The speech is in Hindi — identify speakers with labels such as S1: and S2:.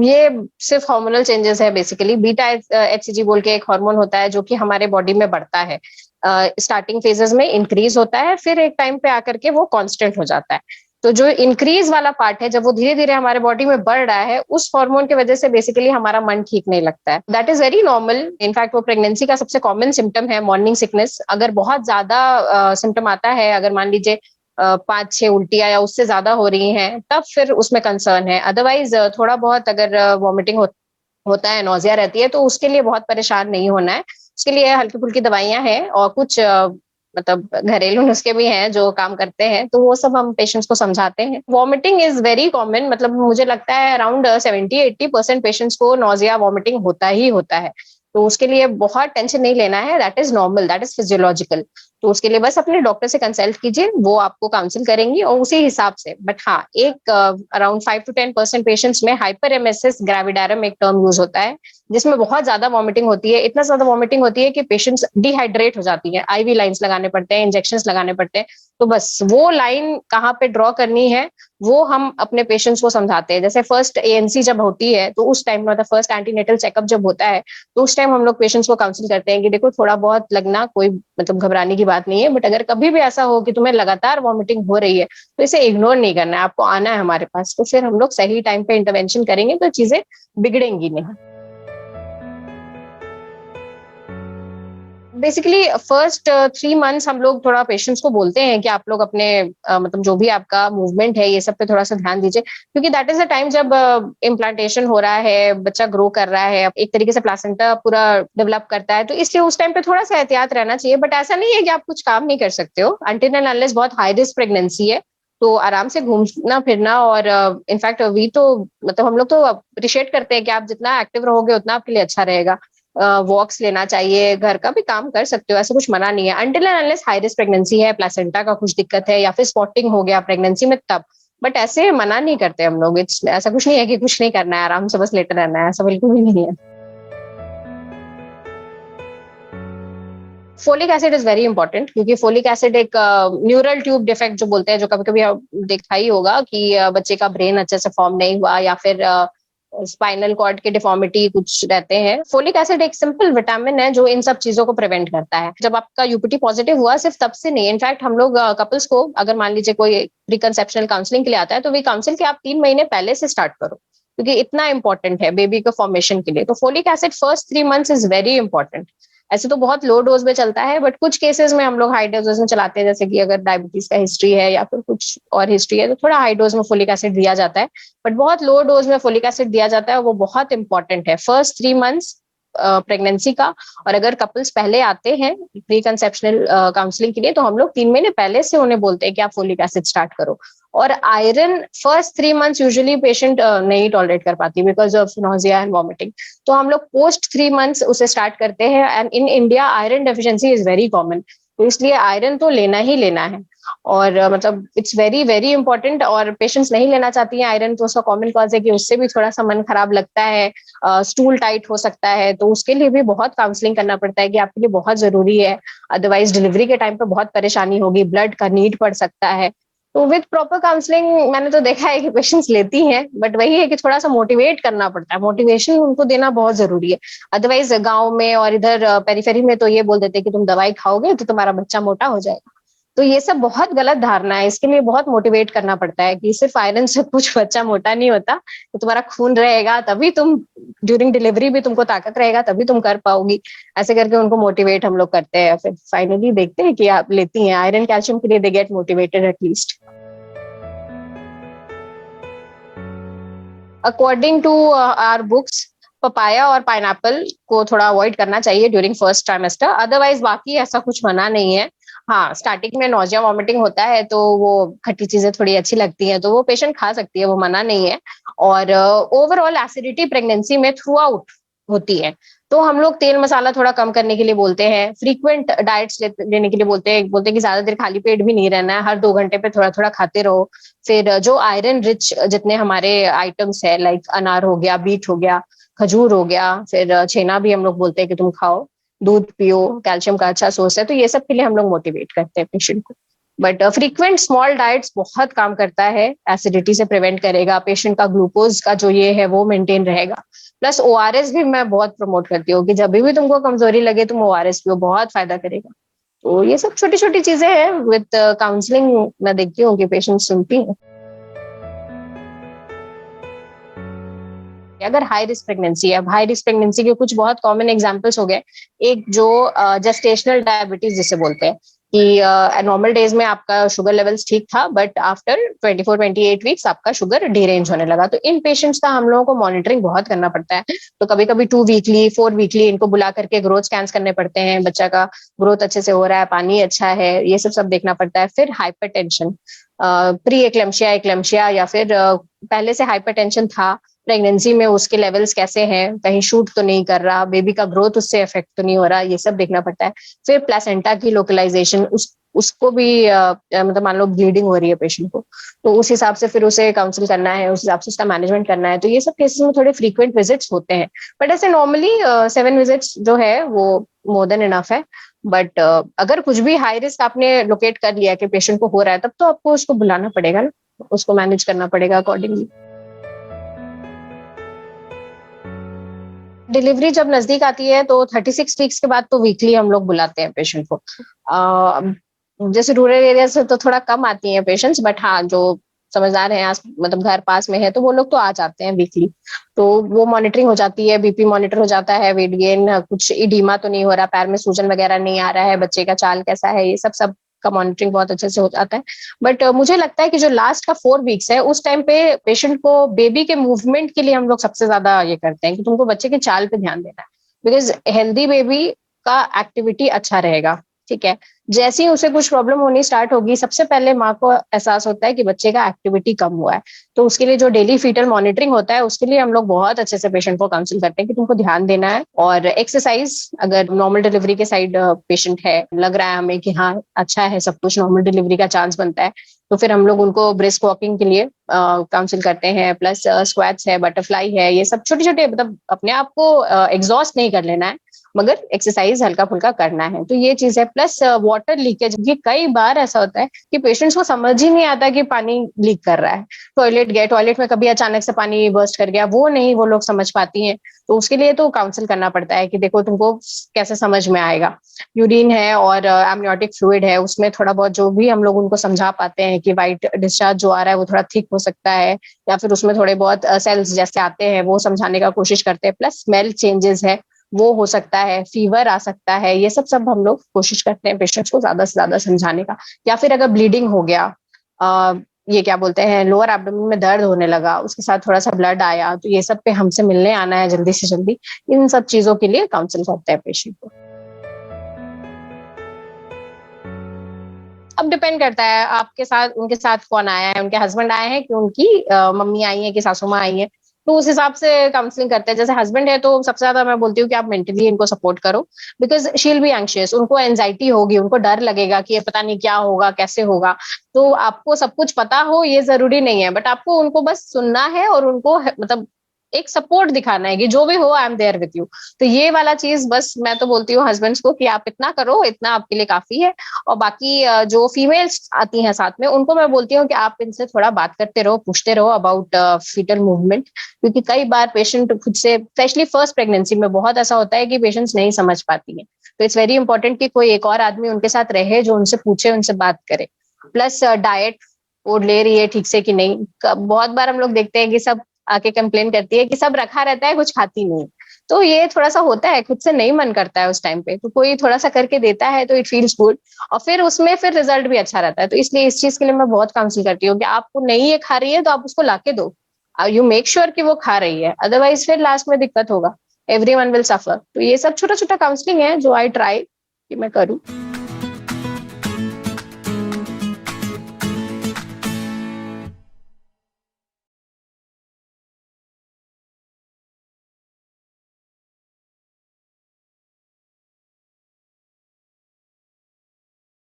S1: ये सिर्फ हार्मोनल चेंजेस है बेसिकली। बीटा एचसीजी बोल के एक हार्मोन होता है जो कि हमारे बॉडी में बढ़ता है। स्टार्टिंग फेजेस में इंक्रीज होता है, फिर एक टाइम पे आकर के वो कांस्टेंट हो जाता है। तो जो इंक्रीज वाला पार्ट है, जब वो धीरे धीरे हमारे बॉडी में बढ़ रहा है, उस हार्मोन की वजह से बेसिकली हमारा मन ठीक नहीं लगता है। That is very normal. In fact वो प्रेगनेंसी का सबसे कॉमन सिम्टम है, मॉर्निंग सिकनेस। अगर बहुत ज्यादा सिम्टम आता है, अगर मान लीजिए 5-6 उल्टियाँ या उससे ज़्यादा हो रही हैं, तब फिर उसमें कंसर्न है। अदरवाइज़ थोड़ा बहुत अगर वॉमिटिंग होता है, नौज़िया रहती है, तो उसके लिए बहुत परेशान नहीं होना है। उसके लिए हल्की-फुल्की दवाइयाँ हैं और कुछ मतलब घरेलू नुस्खे भी हैं जो काम करते हैं, तो वो सब हम पेशेंट्स को समझाते हैं। वॉमिटिंग इज़ वेरी कॉमन, मतलब मुझे लगता है अराउंड 70-80% पेशेंट्स को नौज़िया, वॉमिटिंग होता ही होता है। तो उसके लिए बहुत टेंशन नहीं लेना है, that is normal, that is physiological. तो उसके लिए बस अपने डॉक्टर से कंसल्ट कीजिए, वो आपको काउंसल करेंगी और उसी हिसाब से। बट हाँ, एक अराउंड 5 टू 10% पेशेंट्स में हाइपरेमेसिस ग्रेविडारम एक टर्म यूज़ होता है, जिसमें बहुत ज़्यादा वॉमिटिंग होती है। इतना ज़्यादा वॉमिटिंग होती है कि पेशेंट्स डिहाइड्रेट हो जाती है, आईवी लाइन्स लगाने पड़ते हैं, इंजेक्शंस लगाने पड़ते हैं। तो बस वो लाइन कहाँ पे ड्रॉ करनी है, वो हम अपने पेशेंट्स को समझाते हैं। जैसे फर्स्ट एएनसी जब होती है, तो उस टाइम मतलब फर्स्ट एंटीनेटल चेकअप जब होता है, तो उस टाइम हम लोग पेशेंट्स को काउंसल करते हैं कि देखो थोड़ा बहुत लगना कोई मतलब घबराने की बात नहीं है, बट अगर कभी भी ऐसा हो कि तुम्हें लगातार वॉमिटिंग हो रही है, तो इसे इग्नोर नहीं करना है, आपको आना है हमारे पास। तो फिर हम लोग सही टाइम पे इंटरवेंशन करेंगे, तो चीजें बिगड़ेंगी नहीं। बेसिकली फर्स्ट 3 मंथ्स हम लोग थोड़ा पेशेंट्स को बोलते हैं कि आप लोग अपने मतलब जो भी आपका मूवमेंट है, ये सब पे थोड़ा सा ध्यान दीजिए, क्योंकि दैट इज द टाइम जब इम्प्लांटेशन हो रहा है, बच्चा ग्रो कर रहा है, एक तरीके से प्लासेंटा पूरा डेवलप करता है, तो इसलिए उस टाइम पे थोड़ा सा एहतियात रहना चाहिए। बट ऐसा नहीं है कि आप कुछ काम नहीं कर सकते हो, अनटिल एंड अनलेस बहुत हाई रिस्क प्रेगनेंसी है, तो आराम से घूमना फिरना। और इनफैक्ट वी तो मतलब हम लोग तो अप्रिशिएट करते हैं कि आप जितना एक्टिव रहोगे उतना आपके लिए अच्छा रहेगा। वॉक्स लेना चाहिए, घर का भी काम कर सकते हो, ऐसा कुछ मना नहीं है। Until and unless high risk pregnancy है, प्लेसेंटा का कुछ दिक्कत है या फिर स्पॉटिंग हो गया प्रेगनेंसी में, तब। बट ऐसे मना नहीं करते हम लोग। इट्स ऐसा कुछ नहीं है कि कुछ नहीं करना है, आराम से बस लेटे रहना है, ऐसा बिल्कुल भी नहीं है। Folic acid is very important, क्योंकि फोलिक एसिड एक न्यूरल ट्यूब डिफेक्ट जो बोलते हैं, जो कभी कभी देखा ही होगा कि बच्चे का ब्रेन अच्छे से फॉर्म नहीं हुआ, या फिर स्पाइनल कॉर्ड के डिफॉर्मिटी कुछ रहते हैं। फोलिक एसिड एक सिंपल विटामिन है जो इन सब चीजों को प्रिवेंट करता है। जब आपका यूपीटी पॉजिटिव हुआ, सिर्फ तब से नहीं, इनफैक्ट हम लोग कपल्स को अगर मान लीजिए कोई प्री कंसेप्शनल काउंसलिंग के लिए आता है, तो वी काउंसिल के आप 3 महीने पहले से स्टार्ट करो, क्योंकि इतना इंपॉर्टेंट है बेबी के फॉर्मेशन के लिए। तो folic acid first 3 months is very important. ऐसे तो बहुत लो डोज में चलता है, बट कुछ केसेस में हम लोग हाई डोजेस में चलाते हैं, जैसे कि अगर डायबिटीज का हिस्ट्री है या फिर कुछ और हिस्ट्री है, तो थोड़ा हाई डोज में फोलिक एसिड दिया जाता है। बट बहुत लो डोज में फोलिक एसिड दिया जाता है, वो बहुत इंपॉर्टेंट है फर्स्ट 3 मंथ्स प्रेगनेंसी का। और अगर कपल्स पहले आते हैं प्री कंसेप्शनल काउंसलिंग के लिए, तो हम लोग 3 महीने पहले से उन्हें बोलते हैं कि आप फोलिक एसिड स्टार्ट करो। और iron first 3 months usually patient नहीं टॉलरेट कर पाती because of nausea and vomiting, तो हम लोग पोस्ट 3 मंथ्स उसे स्टार्ट करते हैं। And in India iron deficiency is very common, तो इसलिए आयरन तो लेना ही लेना है। और मतलब इट्स वेरी वेरी इंपॉर्टेंट। और पेशेंट्स नहीं लेना चाहती हैं आयरन, तो उसका कॉमन कॉज है कि उससे भी थोड़ा सा मन खराब लगता है, स्टूल टाइट हो सकता है, तो उसके लिए भी बहुत काउंसलिंग करना पड़ता है कि आपके लिए बहुत जरूरी है। अदरवाइज डिलीवरी के टाइम पे बहुत परेशानी होगी, ब्लड का नीड पड़ सकता है। तो विद प्रॉपर काउंसलिंग मैंने तो देखा है कि पेशेंट्स लेती हैं, बट वही है कि थोड़ा सा मोटिवेट करना पड़ता है, मोटिवेशन उनको देना बहुत जरूरी है। अदरवाइज गांव में और इधर पेरिफेरी में तो ये बोल देते हैं कि तुम दवाई खाओगे तो तुम्हारा बच्चा मोटा हो जाएगा। तो ये सब बहुत गलत धारणा है, इसके लिए बहुत मोटिवेट करना पड़ता है कि सिर्फ आयरन से कुछ बच्चा मोटा नहीं होता। तो तुम्हारा खून रहेगा तभी तुम ड्यूरिंग डिलीवरी भी तुमको ताकत रहेगा, तभी तुम कर पाओगी। ऐसे करके उनको मोटिवेट हम लोग करते हैं, फिर फाइनली देखते हैं कि आप लेती हैं आयरन कैल्शियम के लिए, they get motivated at least. According to our books, papaya और पाइनएप्पल को थोड़ा अवॉइड करना चाहिए ड्यूरिंग फर्स्ट ट्राइमेस्टर, अदरवाइज बाकी ऐसा कुछ मना नहीं है। हाँ, स्टार्टिंग में नौजिया वॉमिटिंग होता है, तो वो खट्टी चीजें थोड़ी अच्छी लगती हैं, तो वो पेशेंट खा सकती है, वो मना नहीं है। और ओवरऑल एसिडिटी प्रेगनेंसी में थ्रू आउट होती है, तो हम लोग तेल मसाला थोड़ा कम करने के लिए बोलते हैं, फ्रीक्वेंट डाइट्स लेने के लिए बोलते हैं कि ज्यादा देर खाली पेट भी नहीं रहना है, हर 2 घंटे पे थोड़ा थोड़ा खाते रहो। फिर जो आयरन रिच जितने हमारे आइटम्स है, लाइक अनार हो गया, बीट हो गया, खजूर हो गया, फिर छेना भी हम लोग बोलते हैं कि तुम खाओ, दूध पियो, कैल्शियम का अच्छा सोर्स है, तो ये सब के लिए हम लोग मोटिवेट करते हैं पेशेंट को। बट फ्रीक्वेंट स्मॉल डाइट्स बहुत काम करता है, एसिडिटी से प्रिवेंट करेगा, पेशेंट का ग्लूकोज का जो ये है वो मेंटेन रहेगा। प्लस ओआरएस भी मैं बहुत प्रमोट करती हूँ कि जब भी तुमको कमजोरी लगे तुम ओआरएस पियो, बहुत फायदा करेगा। तो ये सब छोटी छोटी चीजें हैं, विद काउंसलिंग मैं देखती हूँ कि पेशेंट सुनती हैं। अगर हाई रिस्क प्रेगनेंसी है, हाई रिस्क प्रेगनेंसी के कुछ बहुत कॉमन एग्जांपल्स हो गए। एक जो जेस्टेशनल डायबिटीज जिसे बोलते हैं कि नॉर्मल डेज में आपका शुगर लेवल्स ठीक था, बट आफ्टर 24-28 वीक्स आपका शुगर डिरेंज होने लगा। तो इन पेशेंट्स का हम लोगों को मॉनिटरिंग बहुत करना पड़ता है। तो कभी कभी 2 वीकली 4 वीकली इनको बुला करके ग्रोथ स्कैन्स करने पड़ते हैं, बच्चा का ग्रोथ अच्छे से हो रहा है, पानी अच्छा है, ये सब सब देखना पड़ता है। फिर हाइपरटेंशन, प्री एक्लेम्शिया, एक्लेम्शिया या फिर पहले से हाइपरटेंशन था प्रेगनेंसी में, उसके लेवल्स कैसे हैं, कहीं शूट तो नहीं कर रहा, बेबी का ग्रोथ उससे इफेक्ट तो नहीं हो रहा, ये सब देखना पड़ता है। फिर प्लेसेंटा की लोकलाइजेशन, उसको भी मतलब मान लो ब्लीडिंग हो रही है पेशेंट को, तो उस हिसाब से फिर उसे काउंसिल करना है, उस हिसाब से उसका मैनेजमेंट करना है। तो ये सब केसेस में थोड़े फ्रीक्वेंट विजिट्स होते हैं, बट ऐसे नॉर्मली 7 विजिट्स जो है वो मोर देन इनफ है। बट अगर कुछ भी हाई रिस्क आपने लोकेट कर लिया कि पेशेंट को हो रहा है, तब तो आपको उसको बुलाना पड़ेगा ना, उसको मैनेज करना पड़ेगा अकॉर्डिंगली। डिलीवरी जब नजदीक आती है तो 36 वीक्स के बाद तो वीकली हम लोग बुलाते हैं पेशेंट को। जैसे रूरल एरिया से तो थोड़ा कम आती हैं पेशेंट्स, बट हाँ जो समझदार हैं, मतलब घर पास में है, तो वो लोग तो आ जाते हैं वीकली। तो वो मॉनिटरिंग हो जाती है, बीपी मॉनिटर हो जाता है, वेट गेन, कुछ इडीमा तो नहीं हो रहा, पैर में सूजन वगैरह नहीं आ रहा है, बच्चे का चाल कैसा है, ये सब सब का मॉनिटरिंग बहुत अच्छे से हो जाता है। बट मुझे लगता है कि जो लास्ट का 4 वीक्स है, उस टाइम पे पेशेंट को बेबी के मूवमेंट के लिए हम लोग सबसे ज्यादा ये करते हैं कि तुमको बच्चे के चाल पे ध्यान देना है, बिकॉज हेल्दी बेबी का एक्टिविटी अच्छा रहेगा। ठीक है, जैसे ही उसे कुछ प्रॉब्लम होनी स्टार्ट होगी, सबसे पहले माँ को एहसास होता है कि बच्चे का एक्टिविटी कम हुआ है। तो उसके लिए जो डेली फीटर मॉनिटरिंग होता है, उसके लिए हम लोग बहुत अच्छे से पेशेंट को काउंसिल करते हैं कि तुमको ध्यान देना है। और एक्सरसाइज, अगर नॉर्मल डिलीवरी के साइड पेशेंट है, लग रहा है हमें कि हाँ अच्छा है सब कुछ, नॉर्मल डिलीवरी का चांस बनता है, तो फिर हम लोग उनको ब्रिस्क वॉकिंग के लिए काउंसिल करते हैं। प्लस स्क्वाट्स है, बटरफ्लाई है, ये सब छोटे छोटे, मतलब अपने आप को एग्जॉस्ट नहीं कर लेना है, मगर एक्सरसाइज हल्का फुल्का करना है। तो ये चीज है। प्लस वाटर लीकेज, ये कई बार ऐसा होता है कि पेशेंट्स को समझ ही नहीं आता कि पानी लीक कर रहा है। टॉयलेट गए, टॉयलेट में कभी अचानक से पानी बर्स्ट कर गया, वो नहीं वो लोग समझ पाती हैं। तो उसके लिए तो काउंसिल करना पड़ता है कि देखो तुमको कैसे समझ में आएगा। यूरिन है और एमनियोटिक फ्लूइड है, उसमें थोड़ा बहुत जो भी हम लोग उनको समझा पाते हैं कि वाइट डिस्चार्ज जो आ रहा है वो थोड़ा थिक हो सकता है, या फिर उसमें थोड़े बहुत सेल्स जैसे आते हैं, वो समझाने का कोशिश करते हैं। प्लस स्मेल चेंजेस है, वो हो सकता है, फीवर आ सकता है, ये सब सब हम लोग कोशिश करते हैं पेशेंट्स को ज्यादा से ज्यादा समझाने का। या फिर अगर ब्लीडिंग हो गया, ये क्या बोलते हैं, लोअर एब्डोमेन में दर्द होने लगा, उसके साथ थोड़ा सा ब्लड आया, तो ये सब पे हमसे मिलने आना है जल्दी से जल्दी। इन सब चीजों के लिए काउंसिल करते हैं पेशेंट को। अब डिपेंड करता है आपके साथ उनके साथ कौन आया है, उनके हस्बैंड आए हैं कि उनकी मम्मी आई है कि सासू माँ आई है, तो उस हिसाब से काउंसलिंग करते हैं। जैसे हस्बैंड है तो सबसे ज्यादा मैं बोलती हूँ कि आप मेंटली इनको सपोर्ट करो, because she will be anxious, उनको एंजाइटी होगी, उनको डर लगेगा कि ये पता नहीं क्या होगा कैसे होगा। तो आपको सब कुछ पता हो ये जरूरी नहीं है, बट आपको उनको बस सुनना है और उनको मतलब एक सपोर्ट दिखाना है कि जो भी हो I am there with you. तो ये वाला चीज बस मैं तो बोलती हूँ हस्बैंड्स को कि आप इतना करो, इतना आपके लिए काफी है। और बाकी जो फीमेल्स आती हैं साथ में, उनको मैं बोलती हूँ कि आप इनसे थोड़ा बात करते रहो, पूछते रहो अबाउट फीटल मूवमेंट, क्योंकि कई बार पेशेंट खुद से, स्पेशली फर्स्ट प्रेगनेंसी में बहुत ऐसा होता है कि पेशेंट्स नहीं समझ पाती है। तो इट्स वेरी इंपॉर्टेंट कि कोई एक और आदमी उनके साथ रहे जो उनसे पूछे, उनसे बात करे। प्लस डाइट वो ले रही है ठीक से कि नहीं। बहुत बार हम लोग देखते हैं कि सब आके कंप्लेन करती है कि सब रखा रहता है, कुछ खाती नहीं। तो ये थोड़ा सा होता है, खुद से नहीं मन करता है उस टाइम पे, तो कोई थोड़ा सा करके देता है तो इट फील्स गुड, और फिर उसमें फिर रिजल्ट भी अच्छा रहता है। तो इसलिए इस चीज के लिए मैं बहुत काउंसिल करती हूँ कि आपको नहीं ये खा रही है तो आप उसको लाके दो, यू मेक श्योर कि वो खा रही है, अदरवाइज फिर लास्ट में दिक्कत होगा, एवरी वन विल सफर। तो ये सब छोटा छोटा काउंसलिंग है जो आई ट्राई कि मैं करूँ।